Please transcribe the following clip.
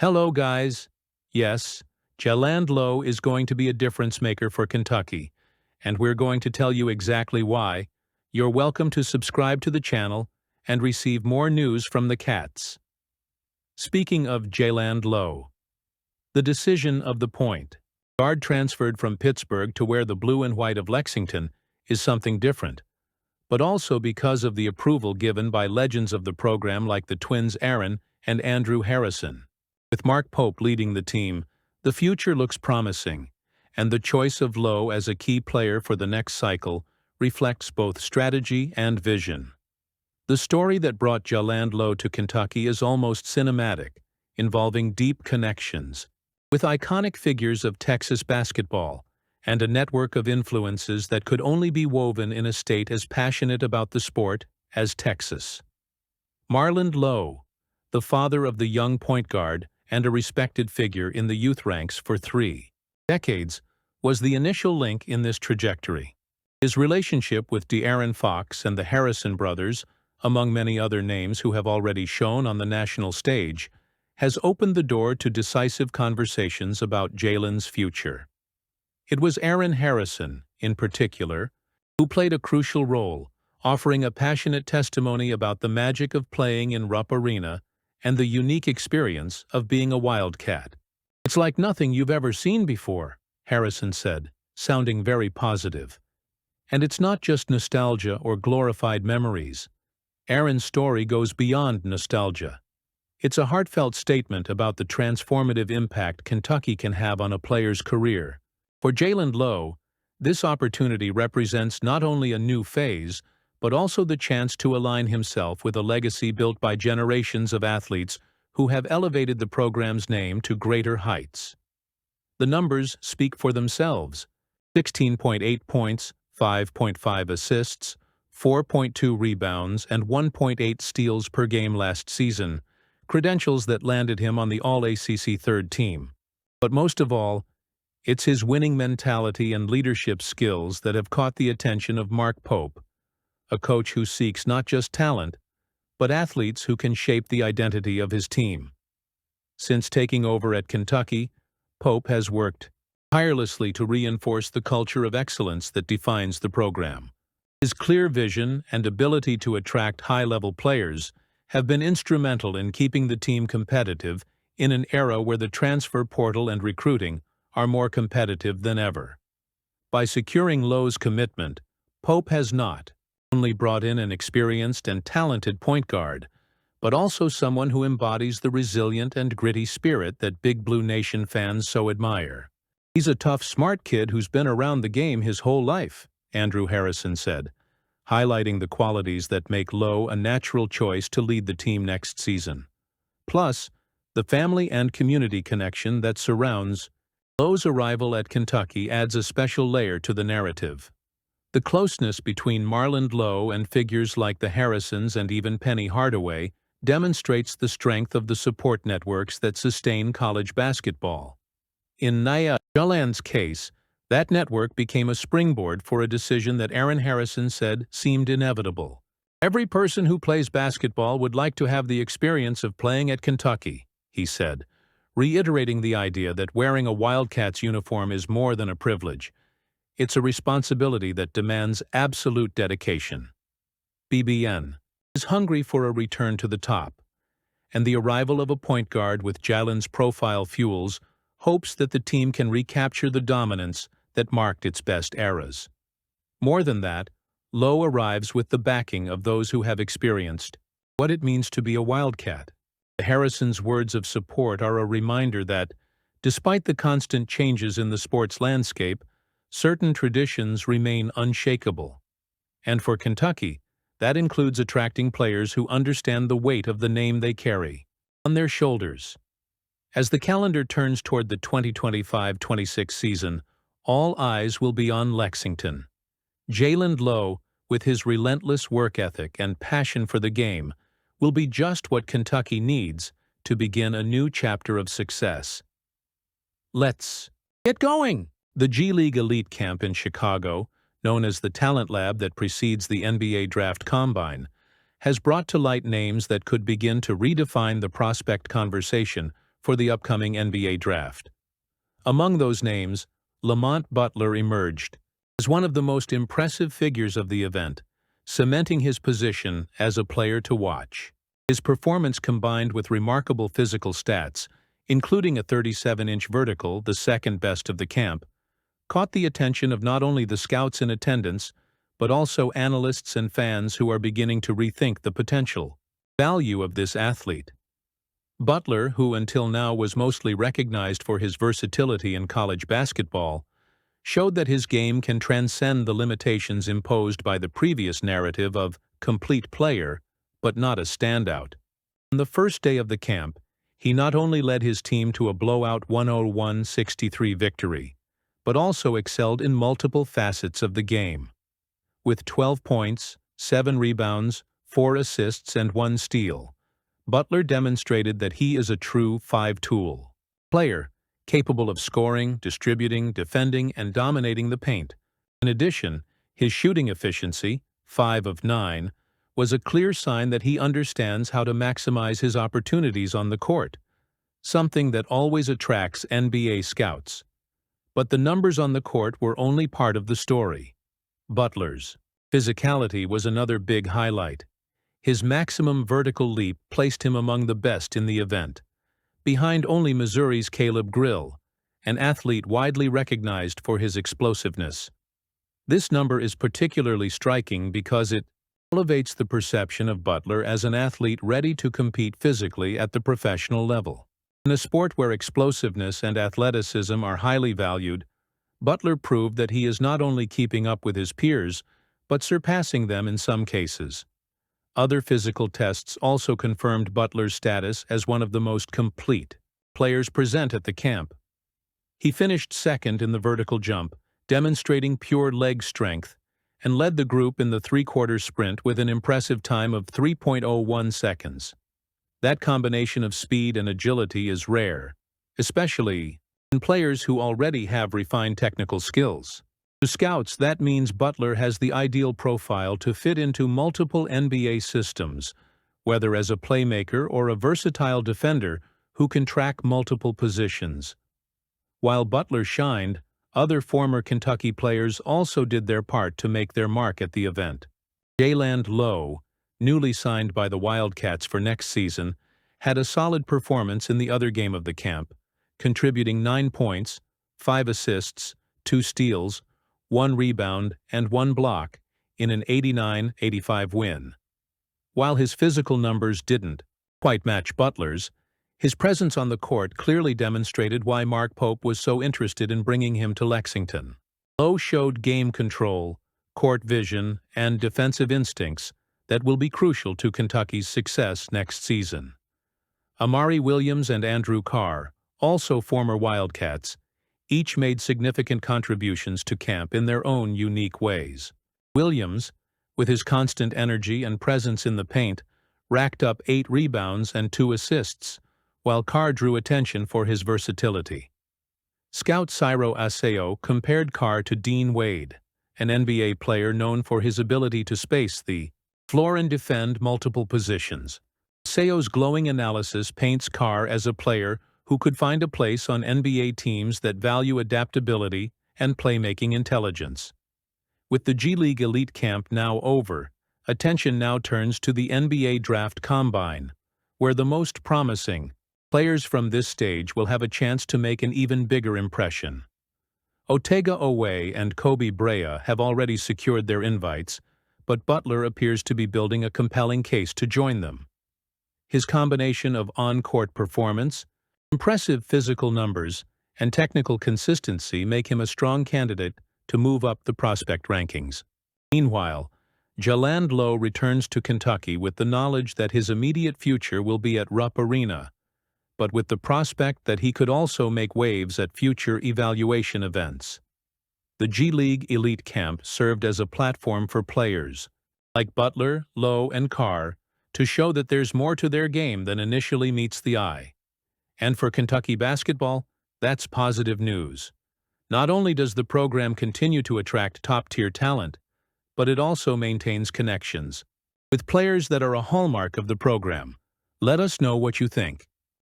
Hello, guys. Yes, Jaland Lowe is going to be a difference maker for Kentucky, and we're going to tell you exactly why. You're welcome to subscribe to the channel and receive more news from the Cats. Speaking of Jaland Lowe, the decision of the point guard transferred from Pittsburgh to wear the blue and white of Lexington is something different, but also because of the approval given by legends of the program like the twins Aaron and Andrew Harrison. With Mark Pope leading the team, the future looks promising, and the choice of Lowe as a key player for the next cycle reflects both strategy and vision. The story that brought Jaland Lowe to Kentucky is almost cinematic, involving deep connections, with iconic figures of Texas basketball and a network of influences that could only be woven in a state as passionate about the sport as Texas. Jaland Lowe, the father of the young point guard and a respected figure in the youth ranks for 3 decades, was the initial link in this trajectory. His relationship with De'Aaron Fox and the Harrison brothers, among many other names who have already shone on the national stage, has opened the door to decisive conversations about Jaland's future. It was Aaron Harrison, in particular, who played a crucial role, offering a passionate testimony about the magic of playing in Rupp Arena and the unique experience of being a Wildcat. "It's like nothing you've ever seen before," Harrison said, sounding very positive. And it's not just nostalgia or glorified memories. Aaron's story goes beyond nostalgia. It's a heartfelt statement about the transformative impact Kentucky can have on a player's career. For Jaland Lowe, this opportunity represents not only a new phase, but also the chance to align himself with a legacy built by generations of athletes who have elevated the program's name to greater heights. The numbers speak for themselves: 16.8 points, 5.5 assists, 4.2 rebounds, and 1.8 steals per game last season, credentials that landed him on the All-ACC third team. But most of all, it's his winning mentality and leadership skills that have caught the attention of Mark Pope, a coach who seeks not just talent, but athletes who can shape the identity of his team. Since taking over at Kentucky, Pope has worked tirelessly to reinforce the culture of excellence that defines the program. His clear vision and ability to attract high-level players have been instrumental in keeping the team competitive in an era where the transfer portal and recruiting are more competitive than ever. By securing Lowe's commitment, Pope has not only brought in an experienced and talented point guard, but also someone who embodies the resilient and gritty spirit that Big Blue Nation fans so admire. "He's a tough, smart kid who's been around the game his whole life," Andrew Harrison said, highlighting the qualities that make Lowe a natural choice to lead the team next season. Plus, the family and community connection that surrounds Lowe's arrival at Kentucky adds a special layer to the narrative. The closeness between Jaland Lowe and figures like the Harrisons and even Penny Hardaway demonstrates the strength of the support networks that sustain college basketball. In Jaland's case, that network became a springboard for a decision that Aaron Harrison said seemed inevitable. "Every person who plays basketball would like to have the experience of playing at Kentucky," he said, reiterating the idea that wearing a Wildcats uniform is more than a privilege. It's a responsibility that demands absolute dedication. BBN is hungry for a return to the top, and the arrival of a point guard with Jaland's profile fuels hopes that the team can recapture the dominance that marked its best eras. More than that, Lowe arrives with the backing of those who have experienced what it means to be a Wildcat. The Harrisons' words of support are a reminder that, despite the constant changes in the sports landscape, certain traditions remain unshakable. And for Kentucky, that includes attracting players who understand the weight of the name they carry on their shoulders. As the calendar turns toward the 2025-26 season, all eyes will be on Lexington. Jaland Lowe, with his relentless work ethic and passion for the game, will be just what Kentucky needs to begin a new chapter of success. Let's get going! The G League Elite Camp in Chicago, known as the Talent Lab that precedes the NBA Draft Combine, has brought to light names that could begin to redefine the prospect conversation for the upcoming NBA draft. Among those names, Lamont Butler emerged as one of the most impressive figures of the event, cementing his position as a player to watch. His performance combined with remarkable physical stats, including a 37-inch vertical, the second best of the camp, caught the attention of not only the scouts in attendance, but also analysts and fans who are beginning to rethink the potential value of this athlete. Butler, who until now was mostly recognized for his versatility in college basketball, showed that his game can transcend the limitations imposed by the previous narrative of complete player, but not a standout. On the first day of the camp, he not only led his team to a blowout 101-63 victory, but also excelled in multiple facets of the game. With 12 points, 7 rebounds, 4 assists, and 1 steal, Butler demonstrated that he is a true five-tool player, capable of scoring, distributing, defending, and dominating the paint. In addition, his shooting efficiency, 5 of 9, was a clear sign that he understands how to maximize his opportunities on the court, something that always attracts NBA scouts. But the numbers on the court were only part of the story. Butler's physicality was another big highlight. His maximum vertical leap placed him among the best in the event, behind only Missouri's Caleb Grill, an athlete widely recognized for his explosiveness. This number is particularly striking because it elevates the perception of Butler as an athlete ready to compete physically at the professional level. In a sport where explosiveness and athleticism are highly valued, Butler proved that he is not only keeping up with his peers, but surpassing them in some cases. Other physical tests also confirmed Butler's status as one of the most complete players present at the camp. He finished second in the vertical jump, demonstrating pure leg strength, and led the group in the three-quarter sprint with an impressive time of 3.01 seconds. That combination of speed and agility is rare, especially in players who already have refined technical skills. To scouts, that means Butler has the ideal profile to fit into multiple NBA systems, whether as a playmaker or a versatile defender who can track multiple positions. While Butler shined, other former Kentucky players also did their part to make their mark at the event. Jaland Lowe, newly signed by the Wildcats for next season, had a solid performance in the other game of the camp, contributing 9 points, 5 assists, 2 steals, 1 rebound, and 1 block in an 89-85 win. While his physical numbers didn't quite match Butler's, his presence on the court clearly demonstrated why Mark Pope was so interested in bringing him to Lexington. Lowe showed game control, court vision, and defensive instincts that will be crucial to Kentucky's success next season. Amari Williams and Andrew Carr, also former Wildcats, each made significant contributions to camp in their own unique ways. Williams, with his constant energy and presence in the paint, racked up 8 rebounds and 2 assists, while Carr drew attention for his versatility. Scout Ciro Aseo compared Carr to Dean Wade, an NBA player known for his ability to space the floor and defend multiple positions. Aseo's glowing analysis paints Carr as a player who could find a place on NBA teams that value adaptability and playmaking intelligence. With the G League Elite Camp now over, attention now turns to the NBA Draft Combine, where the most promising players from this stage will have a chance to make an even bigger impression. Otega Oweh and Kobe Brea have already secured their invites, but Butler appears to be building a compelling case to join them. His combination of on-court performance, impressive physical numbers, and technical consistency make him a strong candidate to move up the prospect rankings. Meanwhile, Jaland Lowe returns to Kentucky with the knowledge that his immediate future will be at Rupp Arena, but with the prospect that he could also make waves at future evaluation events. The G League Elite Camp served as a platform for players, like Butler, Lowe, and Carr, to show that there's more to their game than initially meets the eye. And for Kentucky basketball, that's positive news. Not only does the program continue to attract top-tier talent, but it also maintains connections with players that are a hallmark of the program. Let us know what you think.